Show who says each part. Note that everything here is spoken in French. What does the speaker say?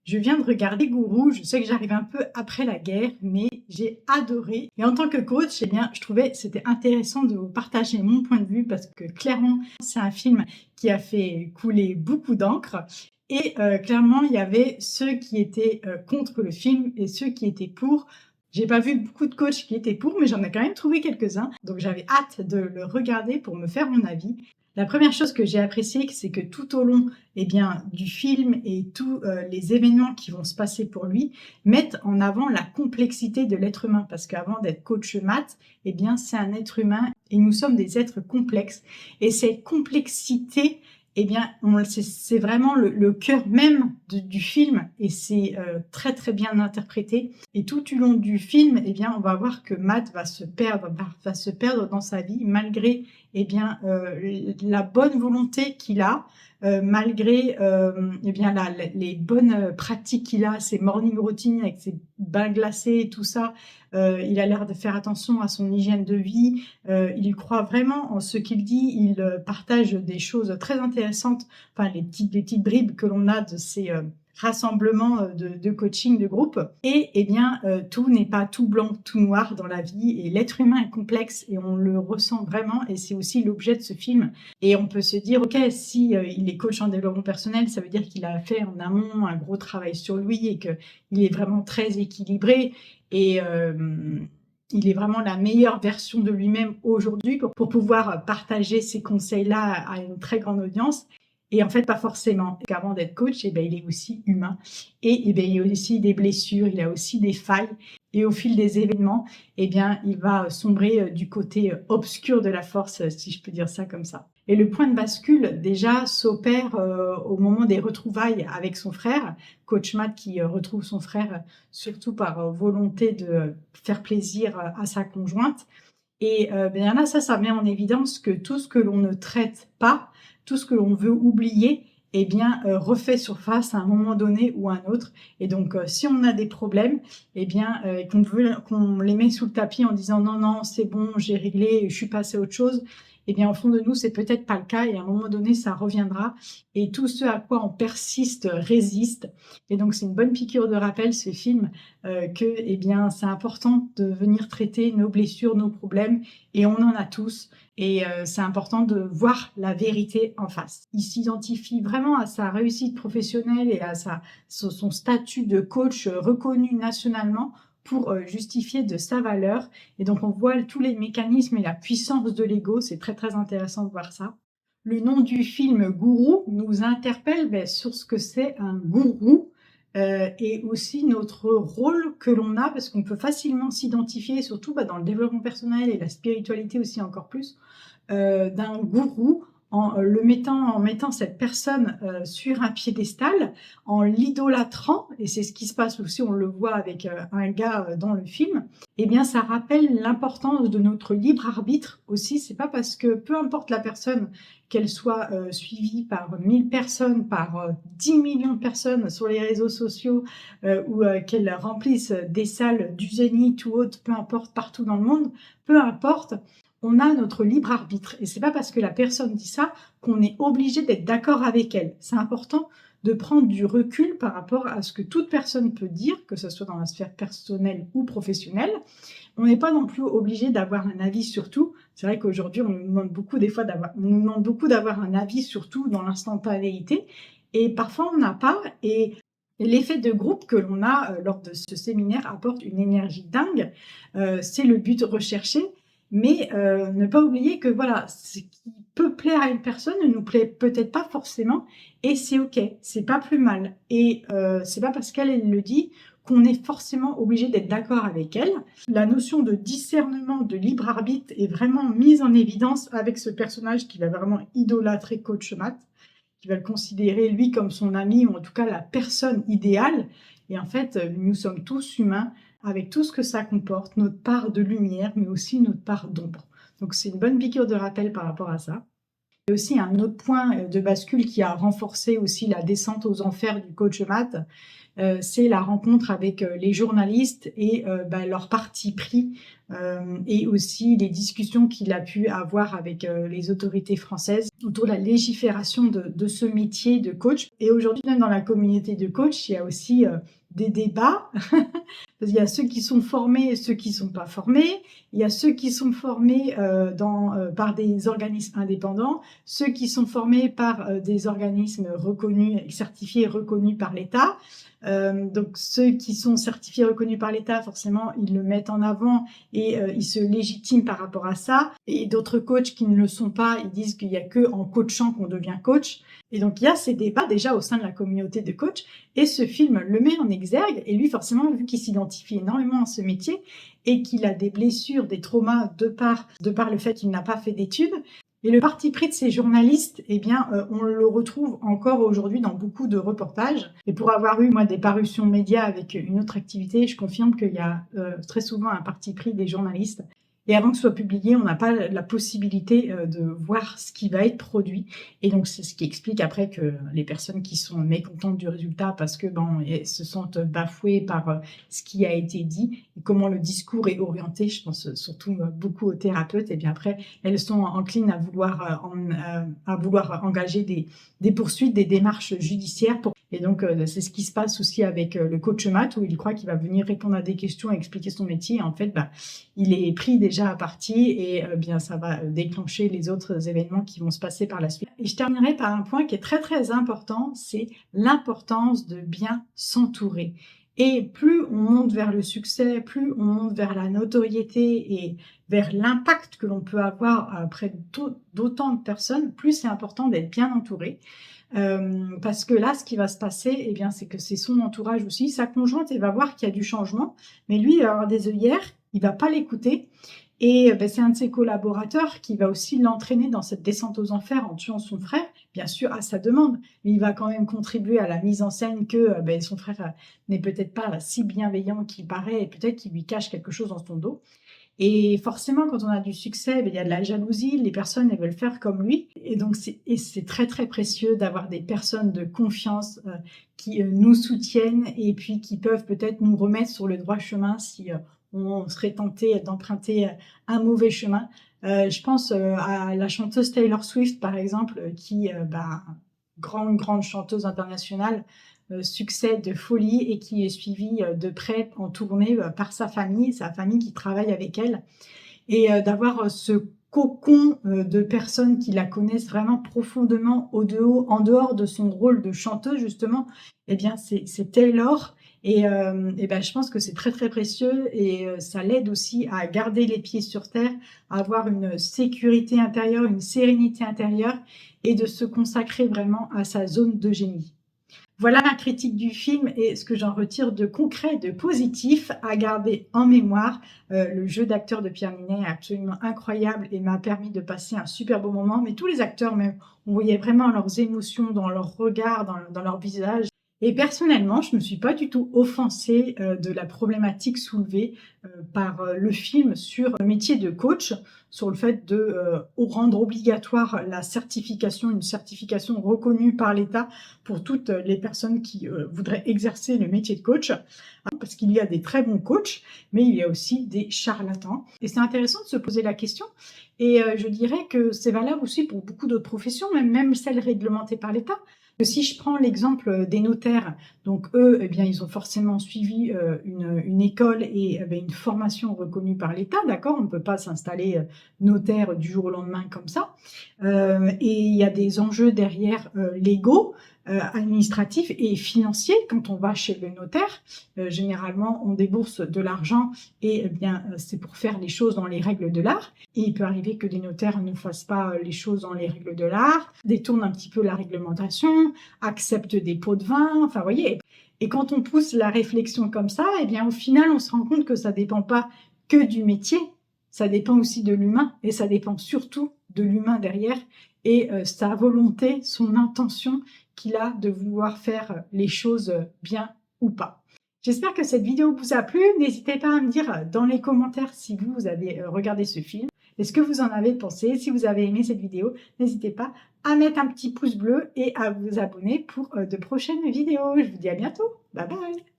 Speaker 1: Je viens de regarder Gourou, je sais que j'arrive un peu après la guerre, mais j'ai adoré. Et en tant que coach, eh bien, je trouvais que c'était intéressant de vous partager mon point de vue parce que clairement, c'est un film qui a fait couler beaucoup d'encre. Et clairement, il y avait ceux qui étaient contre le film et ceux qui étaient pour. J'ai pas vu beaucoup de coachs qui étaient pour, mais j'en ai quand même trouvé quelques-uns. Donc j'avais hâte de le regarder pour me faire mon avis. La première chose que j'ai appréciée, c'est que tout au long du film et tous les événements qui vont se passer pour lui mettent en avant la complexité de l'être humain. Parce qu'avant d'être coach maths, c'est un être humain et nous sommes des êtres complexes. Et cette complexité, c'est vraiment le cœur même du film et c'est très très bien interprété. Et tout au long du film, on va voir que Matt va se perdre dans sa vie malgré la bonne volonté qu'il a, malgré les bonnes pratiques qu'il a, ses morning routines avec ses bains glacés et tout ça. Il a l'air de faire attention à son hygiène de vie. Il croit vraiment en ce qu'il dit. Il partage des choses très intéressantes. Enfin, les petites bribes que l'on a de ces rassemblements de coaching de groupe. Et tout n'est pas tout blanc, tout noir dans la vie. Et l'être humain est complexe et on le ressent vraiment. Et c'est aussi l'objet de ce film. Et on peut se dire, ok, si il est coach en développement personnel, ça veut dire qu'il a fait en amont un gros travail sur lui et qu'il est vraiment très équilibré. Et il est vraiment la meilleure version de lui-même aujourd'hui pour pouvoir partager ces conseils-là à une très grande audience. Et en fait, pas forcément. Qu'avant d'être coach, il est aussi humain. Et il a aussi des blessures, il a aussi des failles. Et au fil des événements, il va sombrer du côté obscur de la force, si je peux dire ça comme ça. Et le point de bascule, déjà, s'opère au moment des retrouvailles avec son frère. Coach Matt qui retrouve son frère surtout par volonté de faire plaisir à sa conjointe. Et là, ça met en évidence que tout ce que l'on ne traite pas, tout ce que l'on veut oublier, refait surface à un moment donné ou à un autre. Et donc, si on a des problèmes, qu'on les met sous le tapis en disant non, c'est bon, j'ai réglé, je suis passé à autre chose, au fond de nous, c'est peut-être pas le cas et à un moment donné, ça reviendra. Et tout ce à quoi on persiste résiste. Et donc, c'est une bonne piqûre de rappel, ce film, que c'est important de venir traiter nos blessures, nos problèmes, et on en a tous. Et c'est important de voir la vérité en face. Il s'identifie vraiment à sa réussite professionnelle et à son statut de coach reconnu nationalement pour justifier de sa valeur. Et donc, on voit tous les mécanismes et la puissance de l'ego. C'est très, très intéressant de voir ça. Le nom du film Gourou nous interpelle sur ce que c'est un gourou et aussi notre rôle que l'on a, parce qu'on peut facilement s'identifier, surtout dans le développement personnel et la spiritualité aussi encore plus, d'un gourou en mettant cette personne sur un piédestal, en l'idolâtrant, et c'est ce qui se passe aussi, on le voit avec un gars dans le film. Ça rappelle l'importance de notre libre arbitre aussi. C'est pas parce que peu importe la personne, qu'elle soit suivie par 1000 personnes, par 10 millions de personnes sur les réseaux sociaux ou qu'elle remplisse des salles du Zénith ou autre, peu importe, partout dans le monde, peu importe, on a notre libre arbitre. Et c'est pas parce que la personne dit ça qu'on est obligé d'être d'accord avec elle. C'est important de prendre du recul par rapport à ce que toute personne peut dire, que ce soit dans la sphère personnelle ou professionnelle. On n'est pas non plus obligé d'avoir un avis sur tout. C'est vrai qu'aujourd'hui, on nous demande beaucoup d'avoir un avis sur tout dans l'instantanéité. Et parfois, on n'a pas. Et l'effet de groupe que l'on a lors de ce séminaire apporte une énergie dingue. C'est le but recherché. Mais ne pas oublier que voilà, ce qui peut plaire à une personne ne nous plaît peut-être pas forcément. Et c'est ok, c'est pas plus mal. Et c'est pas parce qu'elle le dit qu'on est forcément obligé d'être d'accord avec elle. La notion de discernement, de libre arbitre est vraiment mise en évidence avec ce personnage qui va vraiment idolâtrer Coach Matt, qui va le considérer lui comme son ami ou en tout cas la personne idéale. Et en fait, nous sommes tous humains avec tout ce que ça comporte, notre part de lumière, mais aussi notre part d'ombre. Donc c'est une bonne piqûre de rappel par rapport à ça. Il y a aussi un autre point de bascule qui a renforcé aussi la descente aux enfers du coach Matt, c'est la rencontre avec les journalistes et leur parti pris et aussi les discussions qu'il a pu avoir avec les autorités françaises autour de la légifération de ce métier de coach. Et aujourd'hui, même dans la communauté de coach, il y a aussi des débats. Parce qu'il y a ceux qui sont formés et ceux qui ne sont pas formés. Il y a ceux qui sont formés par des organismes indépendants, ceux qui sont formés par des organismes reconnus, certifiés et reconnus par l'État. Donc ceux qui sont certifiés et reconnus par l'État, forcément, ils le mettent en avant et ils se légitiment par rapport à ça. Et d'autres coachs qui ne le sont pas, ils disent qu'il n'y a que en coachant qu'on devient coach. Et donc il y a ces débats déjà au sein de la communauté de coachs. Et ce film le met en exergue. Et lui, forcément, vu qu'il s'identifie énormément à ce métier et qu'il a des blessures, des traumas de par le fait qu'il n'a pas fait d'études, et le parti pris de ces journalistes, eh bien, on le retrouve encore aujourd'hui dans beaucoup de reportages. Et pour avoir eu, moi, des parutions médias avec une autre activité, je confirme qu'il y a très souvent un parti pris des journalistes. Et avant que ce soit publié, on n'a pas la possibilité de voir ce qui va être produit. Et donc, c'est ce qui explique après que les personnes qui sont mécontentes du résultat parce que elles se sentent bafouées par ce qui a été dit et comment le discours est orienté, je pense surtout beaucoup aux thérapeutes, et bien après, elles sont enclines à vouloir engager des poursuites, des démarches judiciaires. Et donc, c'est ce qui se passe aussi avec le coach maths, où il croit qu'il va venir répondre à des questions et expliquer son métier. Et en fait, il est pris déjà à partie et bien ça va déclencher les autres événements qui vont se passer par la suite. Et je terminerai par un point qui est très très important, c'est l'importance de bien s'entourer. Et plus on monte vers le succès, plus on monte vers la notoriété et vers l'impact que l'on peut avoir auprès d'autant de personnes, plus c'est important d'être bien entouré. Parce que là, ce qui va se passer, eh bien, c'est que c'est son entourage aussi. Sa conjointe, elle va voir qu'il y a du changement, mais lui, il va avoir des œillères, il va pas l'écouter. Et c'est un de ses collaborateurs qui va aussi l'entraîner dans cette descente aux enfers en tuant son frère, bien sûr à sa demande, mais il va quand même contribuer à la mise en scène que son frère n'est peut-être pas si bienveillant qu'il paraît et peut-être qu'il lui cache quelque chose dans son dos. Et forcément, quand on a du succès, il y a de la jalousie, les personnes elles veulent faire comme lui. Et donc, c'est très très précieux d'avoir des personnes de confiance qui nous soutiennent et puis qui peuvent peut-être nous remettre sur le droit chemin si on serait tenté d'emprunter un mauvais chemin. Je pense à la chanteuse Taylor Swift, par exemple, qui, grande chanteuse internationale, succès de folie et qui est suivie de près en tournée par sa famille qui travaille avec elle. Et d'avoir ce cocon de personnes qui la connaissent vraiment profondément en dehors de son rôle de chanteuse, justement, eh bien, c'est Taylor. Et je pense que c'est très très précieux et ça l'aide aussi à garder les pieds sur terre, à avoir une sécurité intérieure, une sérénité intérieure et de se consacrer vraiment à sa zone de génie. Voilà ma critique du film et ce que j'en retire de concret, de positif à garder en mémoire. Le jeu d'acteur de Pierre Ninet est absolument incroyable et m'a permis de passer un super beau moment. Mais tous les acteurs même, on voyait vraiment leurs émotions dans leur regard, dans leur visage. Et personnellement, je ne me suis pas du tout offensée de la problématique soulevée par le film sur le métier de coach, sur le fait de rendre obligatoire la certification, une certification reconnue par l'État pour toutes les personnes qui voudraient exercer le métier de coach, parce qu'il y a des très bons coachs, mais il y a aussi des charlatans. Et c'est intéressant de se poser la question, et je dirais que c'est valable aussi pour beaucoup d'autres professions, même celles réglementées par l'État. Si je prends l'exemple des notaires, donc eux, eh bien, ils ont forcément suivi une école et une formation reconnue par l'État, d'accord? On ne peut pas s'installer notaire du jour au lendemain comme ça. Et il y a des enjeux derrière légaux, administratifs et financiers quand on va chez le notaire. Généralement, on débourse de l'argent et c'est pour faire les choses dans les règles de l'art. Et il peut arriver que des notaires ne fassent pas les choses dans les règles de l'art, détournent un petit peu la réglementation, acceptent des pots de vin, enfin, vous voyez. Et quand on pousse la réflexion comme ça, eh bien, au final, on se rend compte que ça dépend pas que du métier, ça dépend aussi de l'humain et ça dépend surtout de l'humain derrière et sa volonté, son intention qu'il a de vouloir faire les choses bien ou pas. J'espère que cette vidéo vous a plu. N'hésitez pas à me dire dans les commentaires si vous avez regardé ce film et ce que vous en avez pensé. Si vous avez aimé cette vidéo, n'hésitez pas à mettre un petit pouce bleu et à vous abonner pour de prochaines vidéos. Je vous dis à bientôt. Bye bye.